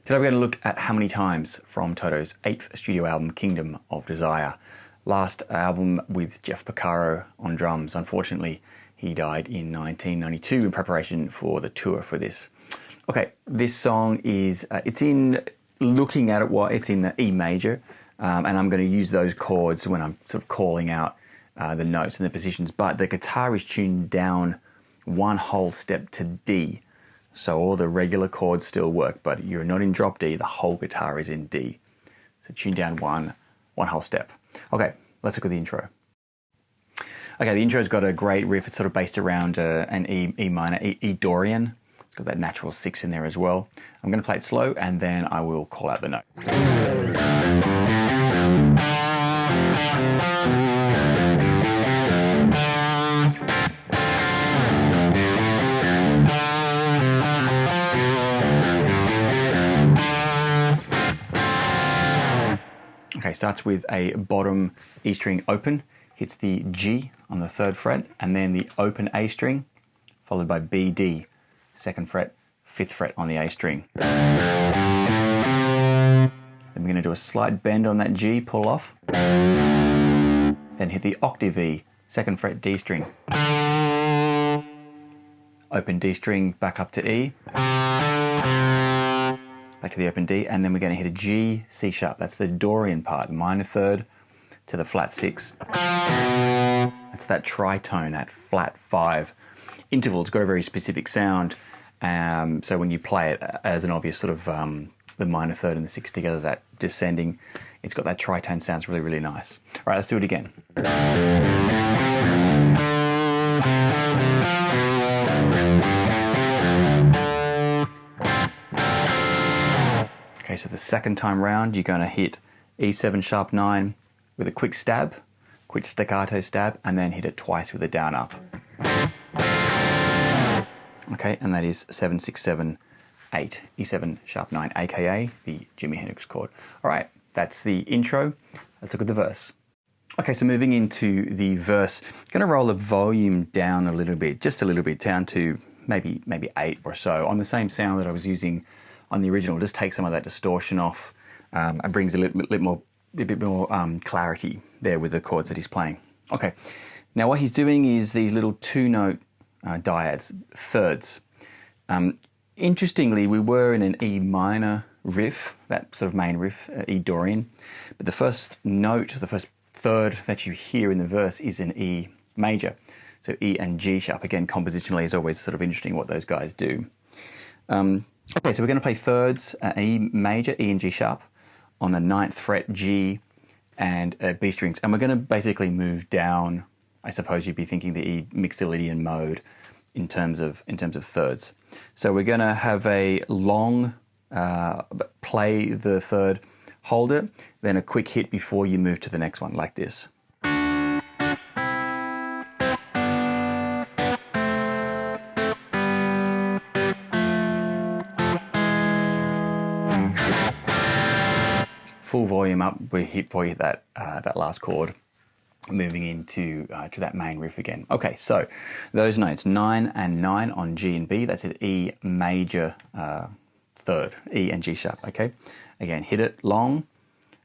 Today we're going to look at How Many Times from Toto's 8th studio album, Kingdom of Desire. Last album with Jeff Porcaro on drums. Unfortunately, he died in 1992 in preparation for the tour for this. Okay, this song is, it's in the E major, and I'm going to use those chords when I'm sort of calling out the notes and the positions, but the guitar is tuned down one whole step to D. So all the regular chords still work, but you're not in drop D, the whole guitar is in D. So tune down one whole step. Okay, let's look at the intro. Okay, the intro's got a great riff. It's sort of based around an E minor, E Dorian. It's got that natural 6 in there as well. I'm going to play it slow and then I will call out the note. Okay, starts with a bottom E string open, hits the G on the 3rd fret, and then the open A string, followed by B, D, 2nd fret, 5th fret on the A string. Then we're going to do a slight bend on that G, pull off, then hit the octave E, 2nd fret D string, open D string back up to E, back to the open D, and then we're going to hit a G, C sharp. That's the Dorian part, minor 3rd to the flat 6. That's that tritone, that flat 5 interval. It's got a very specific sound, so when you play it as an obvious sort of the minor 3rd and the 6 together, that descending, it's got that tritone sound. It's really, really nice. All right, let's do it again. Okay, so the second time round, you're going to hit E7 sharp 9 with a quick stab, quick staccato stab, and then hit it twice with a down up. Okay, and that is 7, 6, 7, 8, E7 sharp 9, aka the Jimi Hendrix chord. All right, that's the intro. Let's look at the verse. Okay, so moving into the verse, I'm going to roll the volume down a little bit, just a little bit, down to maybe 8 or so, on the same sound that I was using on the original. Just take some of that distortion off and brings a bit more clarity there with the chords that he's playing. Okay, now what he's doing is these little 2-note dyads, thirds. Interestingly, we were in an E minor riff, that sort of main riff, E Dorian, but the first note, the first third that you hear in the verse is an E major. So E and G sharp. Again, compositionally is always sort of interesting what those guys do. Okay, so we're going to play thirds, E major, E and G sharp, on the 9th fret, G and B strings. And we're going to basically move down, I suppose you'd be thinking the E Mixolydian mode in terms of thirds. So we're going to have a long play the third, hold it, then a quick hit before you move to the next one, like this. Full volume up before you hit that last chord, moving into to that main riff again. Okay, so those notes, 9 and 9 on G and B, that's an E major 3rd, E and G sharp, okay? Again, hit it long,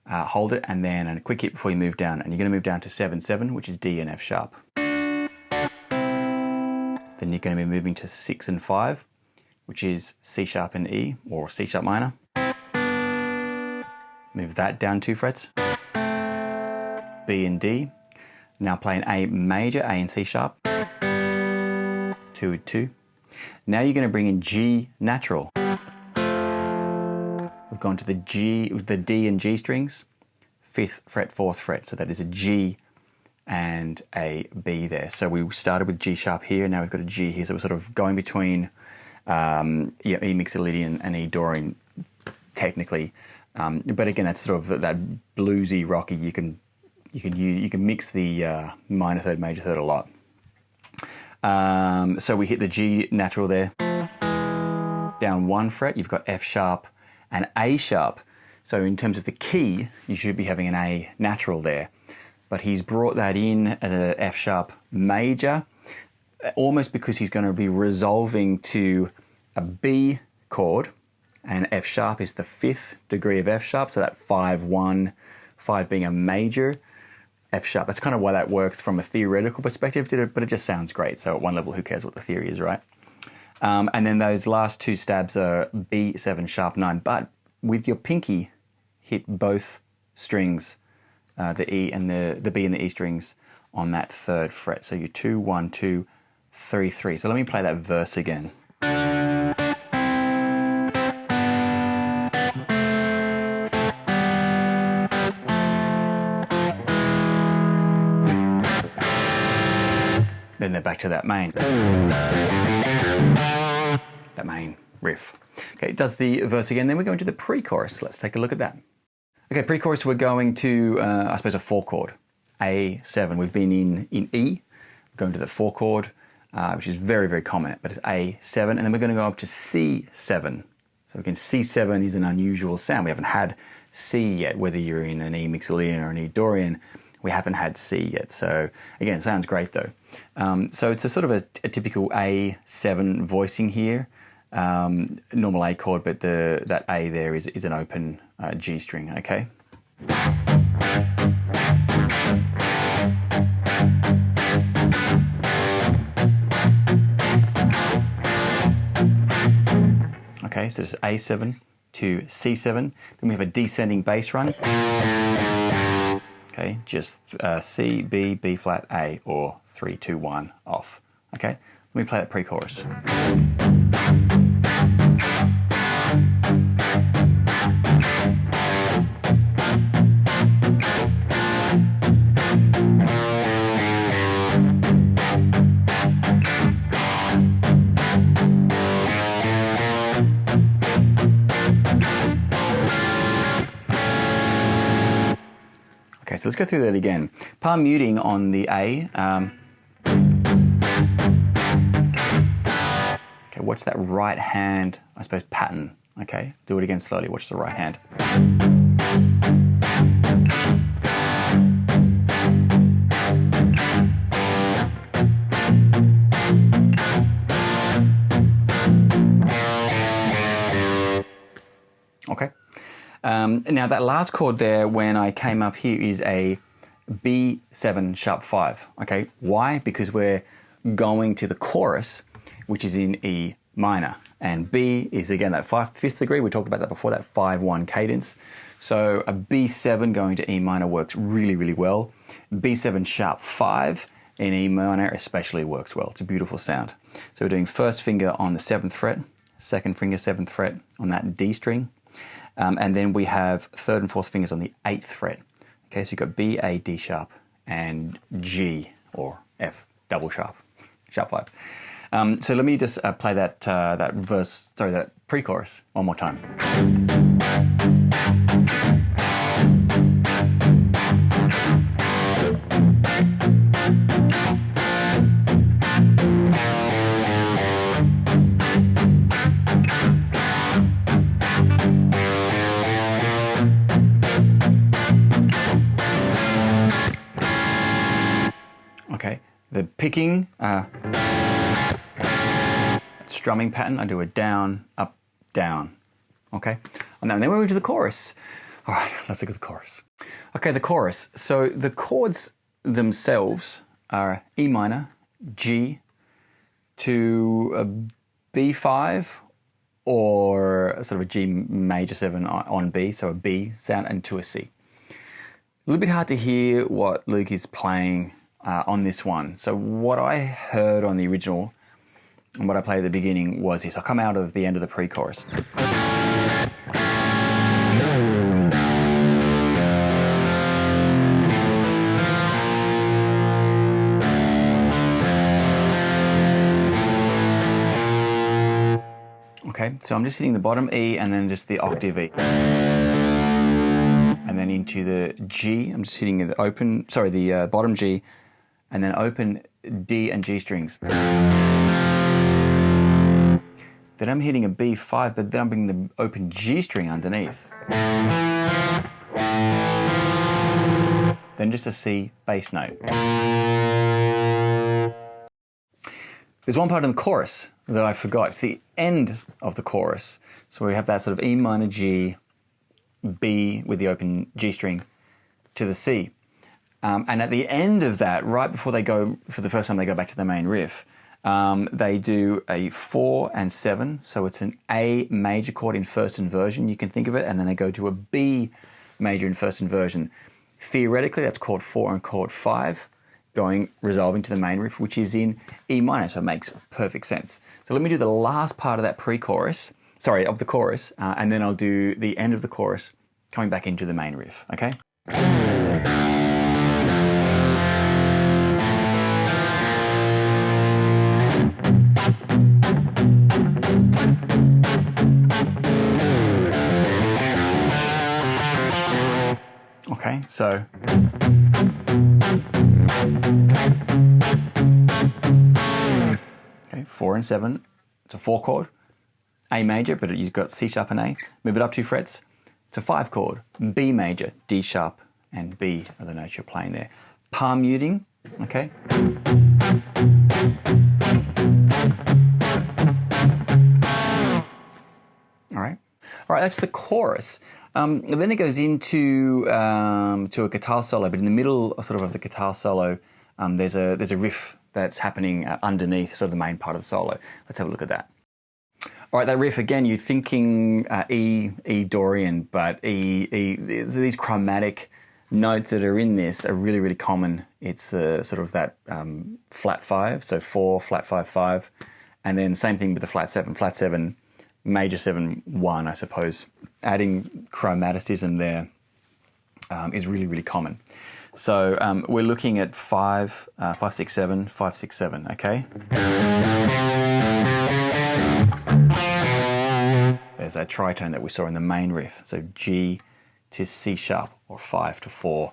hold it, and then a quick hit before you move down, and you're going to move down to 7, 7, which is D and F sharp. Then you're going to be moving to 6 and 5, which is C sharp and E, or C sharp minor. Move that down 2 frets, B and D. Now playing A major, A and C sharp, 2 with 2. Now you're going to bring in G natural. We've gone to the D and G strings, 5th fret, 4th fret. So that is a G and a B there. So we started with G sharp here, now we've got a G here. So we're sort of going between E Mixolydian and E Dorian technically. But again, that's sort of that bluesy, rocky. You can mix the minor 3rd, major 3rd a lot. So we hit the G natural there. Down 1 fret, you've got F sharp and A sharp. So in terms of the key, you should be having an A natural there. But he's brought that in as a F sharp major, almost because he's going to be resolving to a B chord and F sharp is the 5th degree of F sharp, so that 5-1, 5 being a major, F sharp. That's kind of why that works from a theoretical perspective, but it just sounds great. So at one level, who cares what the theory is, right? And then those last two stabs are B7 sharp 9, but with your pinky, hit both strings, the E and the B and the E strings on that 3rd fret. So you 2, 1, 2, 3, 3. So let me play that verse again. Then they're back to that main riff. Okay, it does the verse again, then we go into the pre-chorus. Let's take a look at that. Okay, pre-chorus, we're going to, I suppose, a 4 chord, A7. We've been in E, going to the 4 chord, which is very, very common, but it's A7, and then we're going to go up to C7. So again, C7 is an unusual sound. We haven't had C yet, whether you're in an E Mixolydian or an E Dorian. We haven't had C yet. So again, it sounds great though. So it's a sort of a typical A7 voicing here. Normal A chord, but that A there is an open G string, okay? Okay, so it's A7 to C7. Then we have a descending bass run. Okay, just C, B, B flat, A, or 3, 2, 1, off. Okay, let me play that pre-chorus. Okay, so let's go through that again. Palm muting on the A. Okay, watch that right hand, I suppose, pattern. Okay, do it again slowly. Watch the right hand. Okay. Now that last chord there, when I came up here, is a B7 sharp 5. Okay, why? Because we're going to the chorus, which is in E minor, and B is again that 5th degree. We talked about that before, that 5-1 cadence. So a B7 going to E minor works really, really well. B7 sharp 5 in E minor especially works well. It's a beautiful sound. So we're doing first finger on the 7th fret, second finger 7th fret on that D string. And then we have 3rd and 4th fingers on the 8th fret. Okay, so you've got B, A, D sharp, and G, or F, double sharp, sharp 5. So let me just play that that pre-chorus one more time. Okay, the picking, strumming pattern, I do a down, up, down. Okay, and then we move to the chorus. All right, let's look at the chorus. Okay, the chorus. So the chords themselves are E minor, G, to a B5, or sort of a G major 7 on B, so a B sound, and to a C. A little bit hard to hear what Luke is playing on this one. So what I heard on the original and what I played at the beginning was this. I'll come out of the end of the pre-chorus. Okay, so I'm just hitting the bottom E and then just the octave E. And then into the G, I'm just hitting the bottom G, and then open D and G strings. Then I'm hitting a B5, but then I'm bringing the open G string underneath. Then just a C bass note. There's one part in the chorus that I forgot. It's the end of the chorus. So we have that sort of E minor G, B with the open G string to the C. And at the end of that, right before they go, for the first time they go back to the main riff, they do a 4 and 7. So it's an A major chord in first inversion, you can think of it, and then they go to a B major in first inversion. Theoretically, that's chord 4 and chord 5, resolving to the main riff, which is in E minor, so it makes perfect sense. So let me do the last part of that pre-chorus, of the chorus, and then I'll do the end of the chorus coming back into the main riff, okay? Okay, so okay, 4 and 7. It's a 4 chord, A major, but you've got C sharp and A. Move it up 2 frets. It's a 5 chord, B major, D sharp and B are the notes you're playing there. Palm muting, okay. All right, that's the chorus. Then it goes into to a guitar solo, but in the middle of the guitar solo, there's a riff that's happening underneath sort of the main part of the solo. Let's have a look at that. All right, that riff again, you're thinking E Dorian, but these chromatic notes that are in this are really, really common. It's sort of that flat 5, so 4, flat 5, 5, and then same thing with the flat 7, major 7, 1, I suppose. Adding chromaticism there is really, really common. So we're looking at 5, 5, 6, 7, 5, 6, 7, okay? There's that tritone that we saw in the main riff. So G to C sharp, or 5 to 4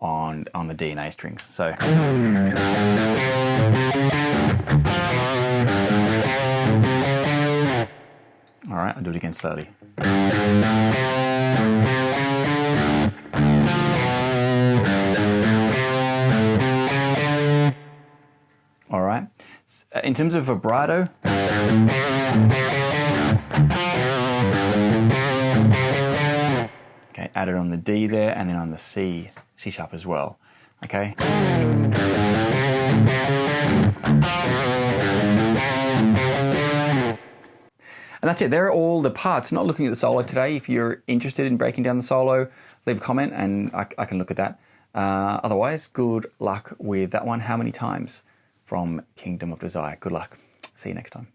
on the D and A strings. So all right, I'll do it again slowly. All right. In terms of vibrato, okay, add it on the D there and then on the C sharp as well. Okay. And that's it. There are all the parts. Not looking at the solo today. If you're interested in breaking down the solo, leave a comment and I can look at that. Otherwise, good luck with that one. How many times from Kingdom of Desire? Good luck. See you next time.